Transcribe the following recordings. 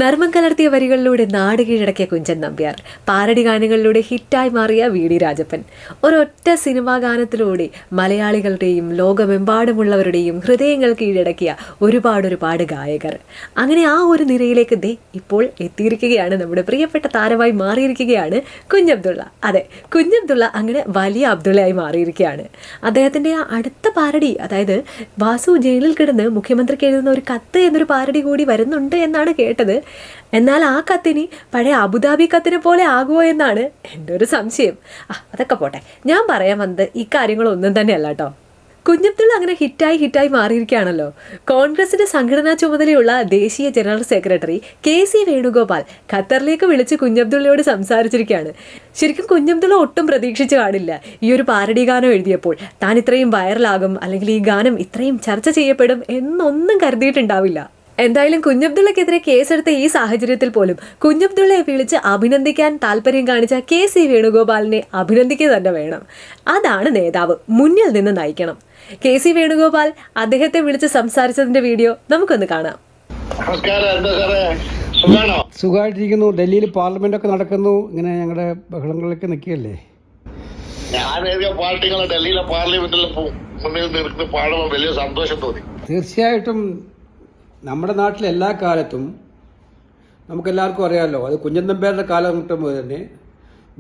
നർമ്മം കലർത്തിയ വരികളിലൂടെ നാട് കീഴടക്കിയ കുഞ്ചൻ നമ്പ്യാർ, പാരഡി ഗാനങ്ങളിലൂടെ ഹിറ്റായി മാറിയ വി ഡി രാജപ്പൻ, ഒരൊറ്റ സിനിമാ ഗാനത്തിലൂടെ മലയാളികളുടെയും ലോകമെമ്പാടുമുള്ളവരുടെയും ഹൃദയങ്ങൾ കീഴടക്കിയ ഒരുപാട് ഗായകർ. അങ്ങനെ ആ ഒരു നിരയിലേക്ക് ഇപ്പോൾ എത്തിയിരിക്കുകയാണ് നമ്മുടെ പ്രിയപ്പെട്ട താരമായി മാറിയിരിക്കുകയാണ് കുഞ്ഞബ്ദുള്ള. അതെ, കുഞ്ഞബ്ദുള്ള അങ്ങനെ വലിയ അബ്ദുള്ളയായി മാറിയിരിക്കുകയാണ്. അദ്ദേഹത്തിൻ്റെ ആ അടുത്ത പാരഡി, അതായത് വാസു ജയിലിൽ കിടന്ന് മുഖ്യമന്ത്രിക്ക് എഴുതുന്ന ഒരു കത്ത് എന്നൊരു പാരഡി കൂടി വരുന്നുണ്ട് എന്നാണ് കേട്ടത്. എന്നാൽ ആ കത്തിനി പഴയ അബുദാബി കത്തിനെ പോലെ ആകുമോ എന്നാണ് എൻ്റെ ഒരു സംശയം. അതൊക്കെ പോട്ടെ, ഞാൻ പറയാൻ വന്നത് ഈ കാര്യങ്ങളൊന്നും തന്നെയല്ല കേട്ടോ. കുഞ്ഞബ്ദുള്ള അങ്ങനെ ഹിറ്റായി മാറിയിരിക്കുകയാണല്ലോ. കോൺഗ്രസിന്റെ സംഘടനാ ചുമതലയുള്ള ദേശീയ ജനറൽ സെക്രട്ടറി KC വേണുഗോപാൽ ഖത്തറിലേക്ക് വിളിച്ച് കുഞ്ഞബ്ദുള്ളയോട് സംസാരിച്ചിരിക്കുകയാണ്. ശരിക്കും കുഞ്ഞബ്ദുള്ള ഒട്ടും പ്രതീക്ഷിച്ചു കാണില്ല ഈ ഒരു പാരഡി ഗാനം എഴുതിയപ്പോൾ താൻ ഇത്രയും വൈറലാകും, അല്ലെങ്കിൽ ഈ ഗാനം ഇത്രയും ചർച്ച ചെയ്യപ്പെടും എന്നൊന്നും കരുതിയിട്ടുണ്ടാവില്ല. എന്തായാലും കുഞ്ഞബ്ദുള്ളക്കെതിരെ കേസെടുത്ത ഈ സാഹചര്യത്തിൽ പോലും കുഞ്ഞബ്ദുള്ളയെ വിളിച്ച് അഭിനന്ദിക്കാൻ താല്പര്യം കാണിച്ച KC വേണുഗോപാലിനെ അഭിനന്ദിക്കുക തന്നെ വേണം. അതാണ് നേതാവ്, മുന്നിൽ നിന്ന് നയിക്കണം. KC വേണുഗോപാൽ അദ്ദേഹത്തെ വിളിച്ച് സംസാരിച്ചതിന്റെ വീഡിയോ നമുക്കൊന്ന് കാണാം. സുഖമായിട്ടിരിക്കുന്നു. ഡൽഹിയിൽ പാർലമെന്റ് ഒക്കെ നടക്കുന്നു. ഇങ്ങനെ ഞങ്ങളുടെ ബഹളങ്ങളിലൊക്കെ നിൽക്കുകയല്ലേ. ഡൽഹിയിലെ പാർലമെന്റിൽ മുന്നിൽ നിർത്തി പാടുമ്പോൾ വലിയ സന്തോഷം തോന്നി. തീർച്ചയായിട്ടും നമ്മുടെ നാട്ടിൽ എല്ലാ കാലത്തും നമുക്കെല്ലാവർക്കും അറിയാമല്ലോ, അത് കുഞ്ചൻ നമ്പ്യാരുടെ കാലഘട്ടം മുതൽ തന്നെ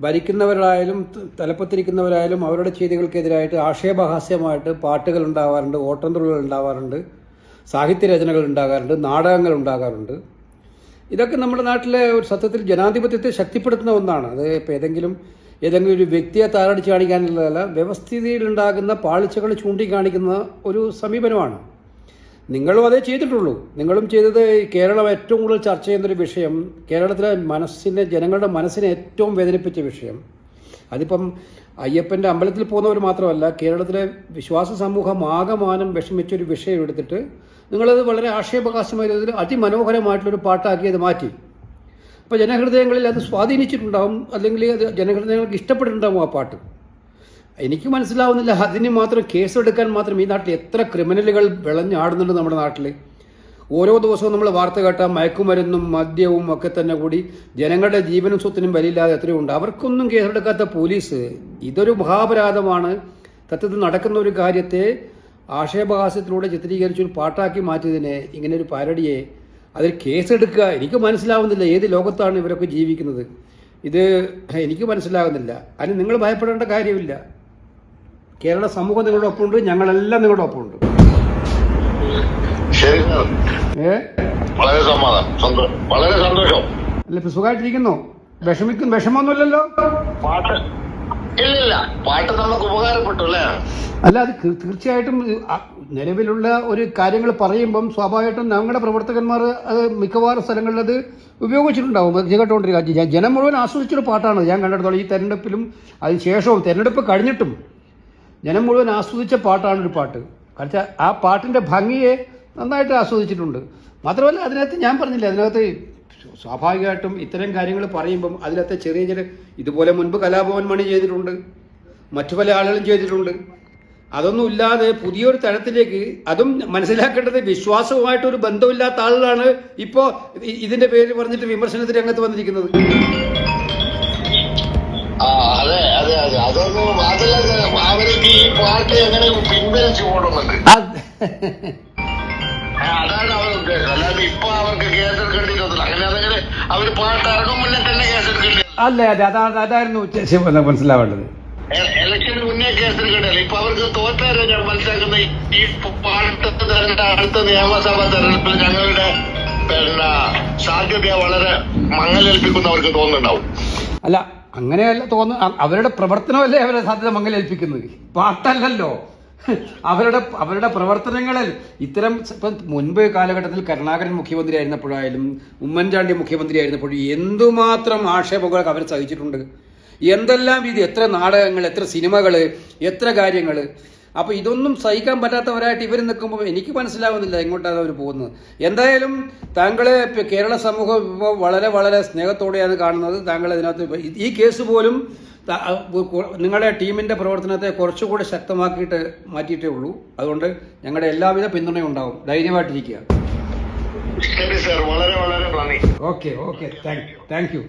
ഭരിക്കുന്നവരായാലും തലപ്പത്തിരിക്കുന്നവരായാലും അവരുടെ ചെയ്തികൾക്കെതിരായിട്ട് ആക്ഷേപഹാസ്യമായിട്ട് പാട്ടുകൾ ഉണ്ടാവാറുണ്ട്, ഓട്ടംതുള്ളുകൾ ഉണ്ടാവാറുണ്ട്, സാഹിത്യരചനകൾ ഉണ്ടാകാറുണ്ട്, നാടകങ്ങൾ ഉണ്ടാകാറുണ്ട്. ഇതൊക്കെ നമ്മുടെ നാട്ടിലെ ഒരു സത്യത്തിൽ ജനാധിപത്യത്തെ ശക്തിപ്പെടുത്തുന്ന ഒന്നാണ്. അത് ഇപ്പോൾ ഏതെങ്കിലും ഒരു വ്യക്തിയെ താറടിച്ച് കാണിക്കാനുള്ളതല്ല, വ്യവസ്ഥിതിയിലുണ്ടാകുന്ന പാളിച്ചകൾ ചൂണ്ടിക്കാണിക്കുന്ന ഒരു സമീപനമാണ്. നിങ്ങളും അതേ ചെയ്തിട്ടുള്ളൂ. നിങ്ങളും ചെയ്തത് കേരളം ഏറ്റവും കൂടുതൽ ചർച്ച ചെയ്യുന്നൊരു വിഷയം, കേരളത്തിലെ ജനങ്ങളുടെ മനസ്സിനെ ഏറ്റവും വേദനിപ്പിച്ച വിഷയം, അതിപ്പം അയ്യപ്പൻ്റെ അമ്പലത്തിൽ പോകുന്നവർ മാത്രമല്ല, കേരളത്തിലെ വിശ്വാസ സമൂഹം ആകമാനം വിഷമിച്ചൊരു വിഷയം എടുത്തിട്ട് നിങ്ങളത് വളരെ ആക്ഷേപഹാസ്യമായ രീതിയിൽ അതിമനോഹരമായിട്ടുള്ളൊരു പാട്ടാക്കി അത് മാറ്റി. അപ്പോൾ ജനഹൃദയങ്ങളിൽ അത് സ്വാധീനിച്ചിട്ടുണ്ടാവും, അല്ലെങ്കിൽ അത് ജനഹൃദയങ്ങൾക്ക് ഇഷ്ടപ്പെട്ടിട്ടുണ്ടാവും ആ പാട്ട്. എനിക്ക് മനസ്സിലാവുന്നില്ല, അതിന് മാത്രം കേസെടുക്കാൻ മാത്രം ഈ നാട്ടിൽ എത്ര ക്രിമിനലുകൾ വിളഞ്ഞാടുന്നുണ്ട് നമ്മുടെ നാട്ടിൽ. ഓരോ ദിവസവും നമ്മൾ വാർത്ത കേട്ടാൽ മയക്കുമരുന്നും മദ്യവും ഒക്കെ തന്നെ കൂടി ജനങ്ങളുടെ ജീവനും സ്വത്തിനും വിലയില്ലാതെ എത്രയോ ഉണ്ട്. അവർക്കൊന്നും കേസെടുക്കാത്ത പോലീസ്. ഇതൊരു മഹാപരാധമാണ്. സത്യത്തിൽ നടക്കുന്ന ഒരു കാര്യത്തെ ആക്ഷേപഹാസ്യത്തിലൂടെ ചിത്രീകരിച്ചൊരു പാട്ടാക്കി മാറ്റിയതിനെ, ഇങ്ങനെ ഒരു പാരഡിയെ അതിൽ കേസെടുക്കുക, എനിക്ക് മനസ്സിലാവുന്നില്ല ഏത് ലോകത്താണ് ഇവരൊക്കെ ജീവിക്കുന്നത്. ഇത് എനിക്ക് മനസ്സിലാകുന്നില്ല. അതിന് നിങ്ങൾ ഭയപ്പെടേണ്ട കാര്യമില്ല. കേരള സമൂഹം നിങ്ങളുടെ ഒപ്പമുണ്ട്, ഞങ്ങളെല്ലാം നിങ്ങളുടെ ഒപ്പമുണ്ട്. വളരെ സന്തോഷം. അല്ല, ഇപ്പൊ സുഖമായിട്ടിരിക്കുന്നു. വിഷമൊന്നുമില്ലല്ലോ. ഇല്ല, പാട്ട് നമുക്ക് ഉപകാരപ്പെട്ടു അല്ലേ? അല്ല, അത് തീർച്ചയായിട്ടും നിലവിലുള്ള ഒരു കാര്യങ്ങൾ പറയുമ്പം സ്വാഭാവികമായിട്ടും ഞങ്ങളുടെ പ്രവർത്തകന്മാർ അത് മിക്കവാറും സ്ഥലങ്ങളിൽ അത് ഉപയോഗിച്ചിട്ടുണ്ടാവും. കേട്ടുകൊണ്ടിരിക്കുക ജനം മുഴുവൻ ആസ്വദിച്ചൊരു പാട്ടാണ് ഞാൻ കണ്ടിടത്തോളം. ഈ തെരഞ്ഞെടുപ്പിലും അതിനുശേഷവും തെരഞ്ഞെടുപ്പ് കഴിഞ്ഞിട്ടും ജനം മുഴുവൻ ആസ്വദിച്ച പാട്ടാണ് ഒരു പാട്ട്. കാരണം ആ പാട്ടിൻ്റെ ഭംഗിയെ നന്നായിട്ട് ആസ്വദിച്ചിട്ടുണ്ട്. മാത്രമല്ല, അതിനകത്ത് ഞാൻ പറഞ്ഞില്ല, അതിനകത്ത് സ്വാഭാവികമായിട്ടും ഇത്തരം കാര്യങ്ങൾ പറയുമ്പം അതിനകത്ത് ചെറിയ ഇതുപോലെ മുൻപ് കലാഭവൻ മണി ചെയ്തിട്ടുണ്ട്, മറ്റു പല ആളുകളും ചെയ്തിട്ടുണ്ട്. അതൊന്നും ഇല്ലാതെ പുതിയൊരു തലത്തിലേക്ക്, അതും മനസ്സിലാക്കേണ്ടത് വിശ്വാസവുമായിട്ടൊരു ബന്ധമില്ലാത്ത ആളുകളാണ് ഇപ്പോൾ ഇതിന്റെ പേര് പറഞ്ഞിട്ട് വിമർശനത്തിന് രംഗത്ത് വന്നിരിക്കുന്നത്. അവർക്ക് ഈ പാട്ട് എങ്ങനെ പിൻവലിച്ചു പോകണമെന്നുണ്ട്, അതാണ് അവരുടെ ഉദ്ദേശം. അല്ലാതെ ഇപ്പൊ അവർക്ക് കേസെടുക്കേണ്ടിയിരുന്നില്ല. അങ്ങനെ അതങ്ങനെ അവർ പാട്ട് ഇറങ്ങും മുന്നേ തന്നെ കേസെടുക്കേണ്ടി. അല്ലേ, അതായിരുന്നു മനസ്സിലാവേണ്ടത്. ഇലക്ഷന് മുന്നേ കേസെടുക്കേണ്ടല്ല. ഇപ്പൊ അവർക്ക് തോറ്റാരോ ഞാൻ മനസ്സിലാക്കുന്ന ഈ പാട്ട് അടുത്ത നിയമസഭാ തെരഞ്ഞെടുപ്പിൽ ഞങ്ങളുടെ സാധ്യതയെ വളരെ മങ്ങലേൽപ്പിക്കുന്ന അവർക്ക് തോന്നുന്നുണ്ടാവും. അല്ല, അങ്ങനെയല്ല തോന്നുന്നു. അവരുടെ പ്രവർത്തനമല്ലേ അവരെ സാധ്യത മങ്ങലേൽപ്പിക്കുന്നത്, പാട്ടല്ലല്ലോ. അവരുടെ പ്രവർത്തനങ്ങളിൽ ഇത്തരം ഇപ്പം മുൻപ് കാലഘട്ടത്തിൽ കരുണാകരൻ മുഖ്യമന്ത്രി ആയിരുന്നപ്പോഴായാലും ഉമ്മൻചാണ്ടി മുഖ്യമന്ത്രി ആയിരുന്നപ്പോഴും എന്തുമാത്രം ആക്ഷേപങ്ങളൊക്കെ അവർ സഹിച്ചിട്ടുണ്ട്. എന്തെല്ലാം രീതി, എത്ര നാടകങ്ങൾ, എത്ര സിനിമകൾ, എത്ര കാര്യങ്ങൾ. അപ്പോൾ ഇതൊന്നും സഹിക്കാൻ പറ്റാത്തവരായിട്ട് ഇവർ നിൽക്കുമ്പോൾ എനിക്ക് മനസ്സിലാവുന്നില്ല എങ്ങോട്ടാണ് അവർ പോകുന്നത്. എന്തായാലും താങ്കളെ കേരള സമൂഹം ഇപ്പോൾ വളരെ സ്നേഹത്തോടെയാണ് കാണുന്നത്. താങ്കൾ ഇതിനകത്ത് ഈ കേസ് പോലും നിങ്ങളുടെ ടീമിൻ്റെ പ്രവർത്തനത്തെ കുറച്ചുകൂടി ശക്തമാക്കിയിട്ട് മാറ്റിയിട്ടേ ഉള്ളൂ. അതുകൊണ്ട് ഞങ്ങളുടെ എല്ലാവിധ പിന്തുണയും ഉണ്ടാവും. ധൈര്യമായിട്ടിരിക്കുക. വളരെ നന്ദി. Okay thank you